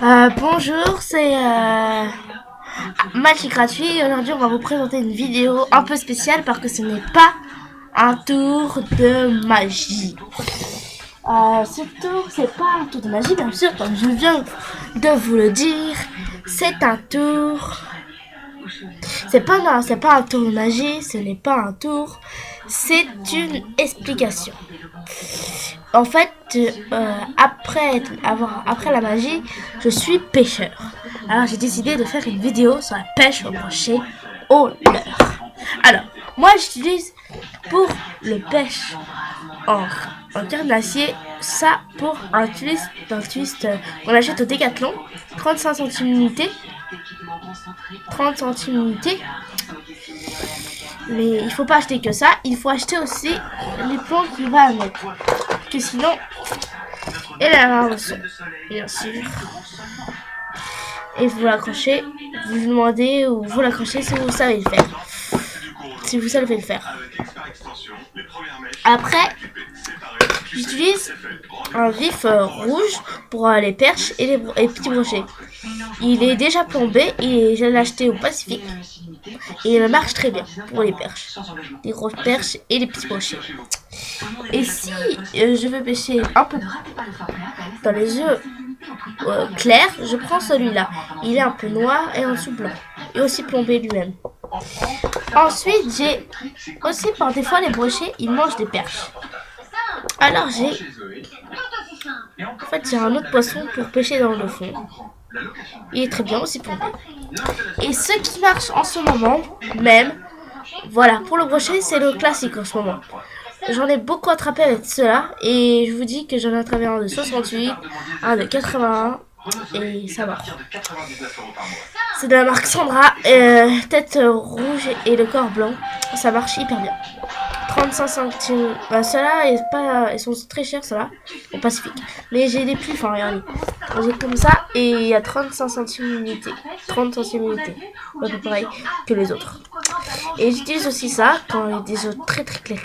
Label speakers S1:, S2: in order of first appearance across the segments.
S1: Bonjour, c'est Magic Gratuit. Aujourd'hui, on va vous présenter une vidéo un peu spéciale parce que ce n'est pas un tour de magie. Ce tour, c'est pas un tour de magie, bien sûr, comme je viens de vous le dire. C'est un tour. C'est pas un tour de magie, ce n'est pas un tour. C'est une explication. En fait, après la magie, je suis pêcheur. Alors j'ai décidé de faire une vidéo sur la pêche au brochet au leurre. Alors, moi j'utilise pour le pêche en canne d'acier, ça pour un twist qu'on achète au Décathlon, 35 centimes unité. 30 centimes unité. Mais il faut pas acheter que ça, il faut acheter aussi les plombs qui va avec. Que sinon, et la ramasse, bien sûr. Et vous l'accrochez, vous demandez ou vous l'accrochez si vous savez le faire. Si vous savez le faire. Après, j'utilise un vif rouge pour les perches et les petits brochets. Il est déjà plombé et je l'ai acheté au Pacifique. Et il marche très bien pour les perches. Les grosses perches et les petits brochets. Et si je veux pêcher un peu dans les œufs clairs, je prends celui-là. Il est un peu noir et en dessous blanc. Et aussi plombé lui-même. Ensuite, j'ai aussi par des fois les brochets, ils mangent des perches. Alors j'ai un autre poisson pour pêcher dans le fond. Il est très bien aussi plombé. Et ce qui marche en ce moment même, voilà, pour le brochet, c'est le classique en ce moment. J'en ai beaucoup attrapé avec cela et je vous dis que j'en ai attrapé un de 68, un de 81 et ça marche. C'est de la marque Sandra, tête rouge et le corps blanc. Ça marche hyper bien. 35 centimes. Ceux-là, ils sont très chers, ceux-là, au Pacifique. Mais j'ai des plus fins, regardez. J'ai comme ça et il y a 35 centimes unité. 30 centimes unité. À peu pareil que les autres. Et j'utilise aussi ça quand il y a des eaux très clairs.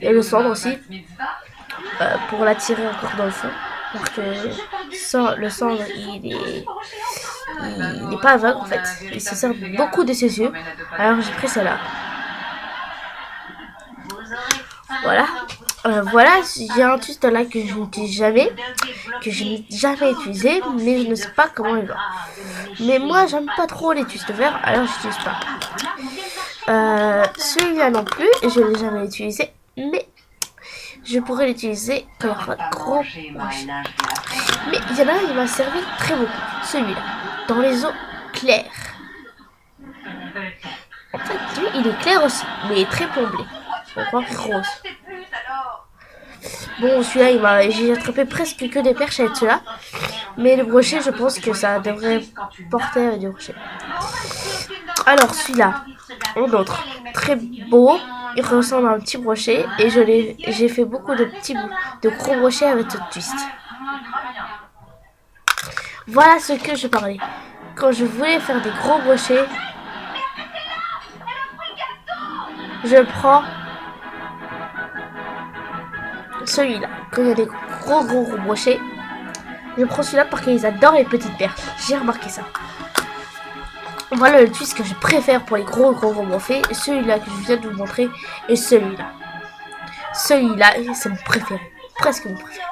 S1: Et le cendre aussi. Pour l'attirer encore dans le fond. Parce que le cendre, il est pas aveugle en fait. Il se sert beaucoup de ses yeux. Alors j'ai pris celle-là. Voilà, j'ai un twist là que je n'utilise jamais, que je n'ai jamais utilisé, mais je ne sais pas comment il va. Mais moi, j'aime pas trop les twists verts, alors je n'utilise pas. Celui-là non plus, je ne l'ai jamais utilisé, mais je pourrais l'utiliser quand il y aura de gros brochets. Mais il y en a un, il m'a servi très beaucoup, celui-là, dans les eaux claires. En fait, lui, il est clair aussi, mais il est très plombé. On croit rose. Bon, celui-là, j'ai attrapé presque que des perches avec celui-là. Mais le brochet, je pense que ça devrait porter avec du brochet. Alors, celui-là, un autre, très beau. Il ressemble à un petit brochet. Et j'ai fait beaucoup de gros brochets avec ce twist. Voilà ce que je parlais. Quand je voulais faire des gros brochets, je prends celui-là. Quand il y a des gros brochets, je prends celui-là parce qu'ils adorent les petites perches. J'ai remarqué ça. Voilà le twist que je préfère pour les gros brochets. Celui-là que je viens de vous montrer et celui-là. Celui-là, c'est mon préféré. Presque mon préféré.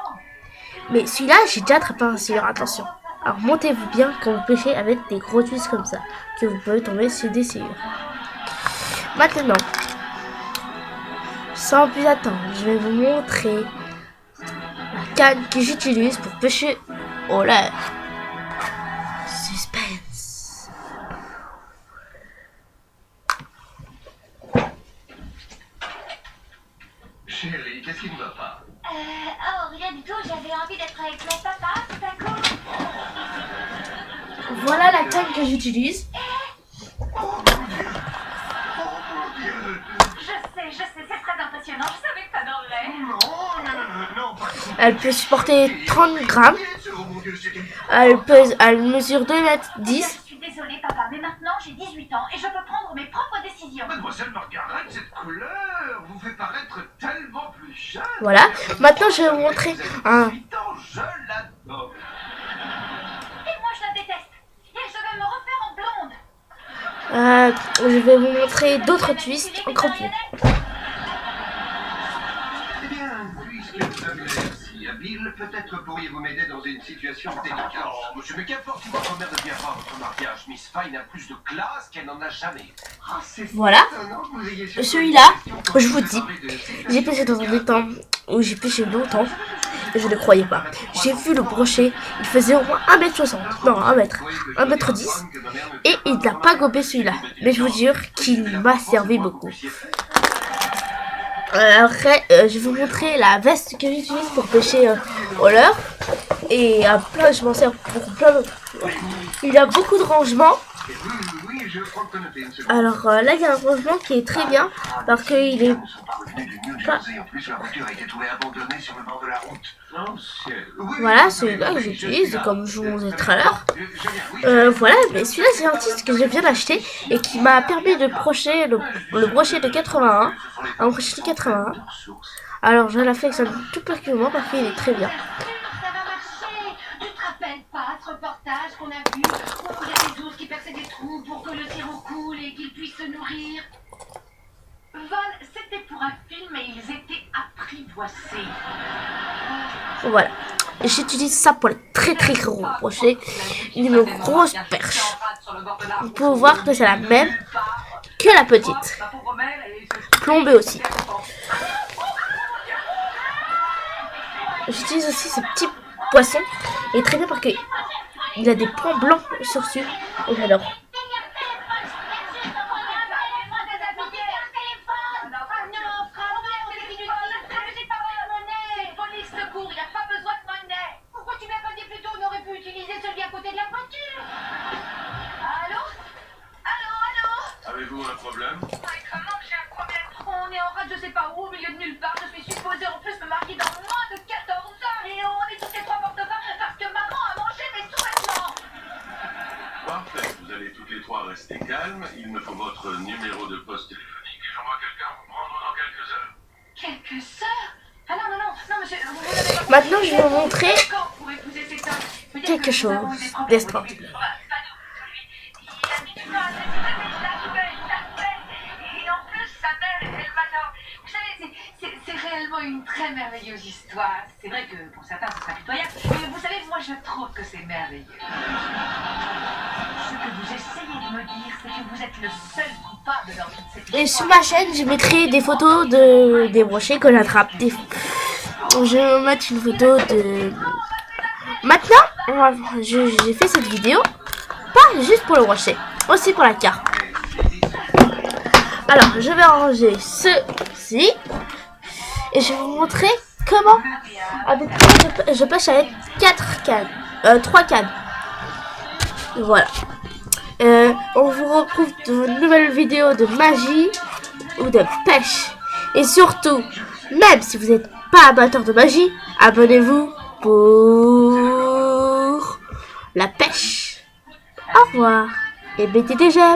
S1: Mais celui-là, j'ai déjà attrapé un silure. Attention. Alors montez-vous bien quand vous pêchez avec des gros twists comme ça. Que vous pouvez tomber sur des silures. Maintenant, sans plus attendre, je vais vous montrer la canne que j'utilise pour pêcher au leurre. Suspense.
S2: Chérie, qu'est-ce qui ne va pas?
S3: Rien du tout, j'avais envie d'être avec mon papa, tout à coup.
S1: Voilà la canne que j'utilise.
S3: Je sais, c'est très impressionnant, je savais que t'adorerais.
S2: Non, pas
S1: Elle peut supporter 30 grammes. Elle mesure 2,10 mètres.
S3: Je suis désolée, papa, mais maintenant j'ai 18 ans et je peux prendre mes propres décisions.
S2: Mademoiselle Margaret, cette couleur vous fait paraître tellement plus jeune.
S1: Voilà. Maintenant, je vais vous montrer un.
S2: 18 ans, je l'adore.
S1: Je vais vous montrer d'autres twists encore plus.
S2: Eh bien, puisque vous avez l'air si habile, peut-être pourriez-vous m'aider dans une situation délicate. Oh, monsieur, mais qu'importe si votre mère ne vient pas à votre mariage, Miss Fine a plus de classe qu'elle n'en a jamais. Ah, c'est
S1: Voilà.
S2: étonnant que vous ayez
S1: Celui-là, je vous dis, j'ai pêché dans un étang où j'ai pêché longtemps. Et je ne croyais pas. J'ai vu le brochet, il faisait au moins 1m60, non 1m10, et il n'a pas gobé celui-là. Mais je vous jure qu'il m'a servi beaucoup. Après, je vais vous montrer la veste que j'utilise pour pêcher au leurre. Et plein, je m'en sers pour plein d'autres. Il a beaucoup de rangements.
S2: Oui, je prends de noter une seconde.
S1: Alors là, il y a un rangement qui est très bien parce qu'il est...
S2: Ils sont parvenus du New Jersey. En plus, la voiture a été trouvée abandonnée sur le bord de la route. Oh, ciel. Oui,
S1: Voilà,
S2: oui,
S1: celui-là que j'utilise, comme je vous montrais tout à l'heure.
S2: je viens, oui.
S1: Voilà, mais celui-là c'est un titre que j'ai bien acheté et qui m'a permis de brocher le brochet de 81, un brochet de 81. Alors je l'affectionne tout particulièrement parce qu'il est très bien.
S3: Ça va marcher. Tu te rappelles pas ce reportage qu'on a vu où il y a des ours qui perçaient des trous pour que le sirop coule et qu'ils puissent se nourrir? Vol, c'était pour un film et ils étaient apprivoisés.
S1: Voilà. Et j'utilise ça pour les très gros brochets. Une grosse perche. Vous pouvez voir que c'est la même que la petite. Plombée aussi. J'utilise aussi ce petit poisson. Il est très bien parce qu'il a des points blancs sur dessus. Et j'adore.
S2: Avez-vous un problème?
S3: Comment que j'ai un problème? On est en rade je sais pas où, au milieu de nulle part. Je suis supposée en plus me marier dans moins de 14 heures et on est tous les trois morts de faim parce que maman a mangé mes sous-vêtements.
S2: Parfait, vous allez toutes les trois rester calmes. Il me faut votre numéro de poste téléphonique et j'envoie quelqu'un vous prendre dans quelques heures.
S3: Quelques heures? Ah non, monsieur, vous n'avez pas...
S1: Maintenant je vais vous montrer
S3: Quand pour épouser cet homme? Peut-être
S1: quelque
S3: que nous
S1: chose
S3: avons eu des problèmes
S1: d'extraordinaire.
S3: au début. Pas nous, celui. Il a mis du temps à s'exprimer, je l'appelle. Et en plus, sa mère, elle m'adore. Vous savez, c'est réellement une très merveilleuse histoire. C'est vrai que pour certains, ce sera pitoyable. Mais vous savez, moi, je trouve que c'est merveilleux. Ce que vous essayez de me dire, c'est que vous êtes le seul coupable dans toute cette histoire.
S1: Et sur ma chaîne, je mettrai des photos des brochets que j'attrape. Je vais mettre une photo de... Maintenant, j'ai fait cette vidéo, pas juste pour le brochet, aussi pour la carte. Alors, je vais ranger ceci et je vais vous montrer comment avec quoi je pêche avec 3 cannes. Voilà. On vous retrouve dans une nouvelle vidéo de magie ou de pêche. Et surtout, même si vous n'êtes pas amateur de magie, abonnez-vous pour la pêche. Au revoir et mettez des j'aime.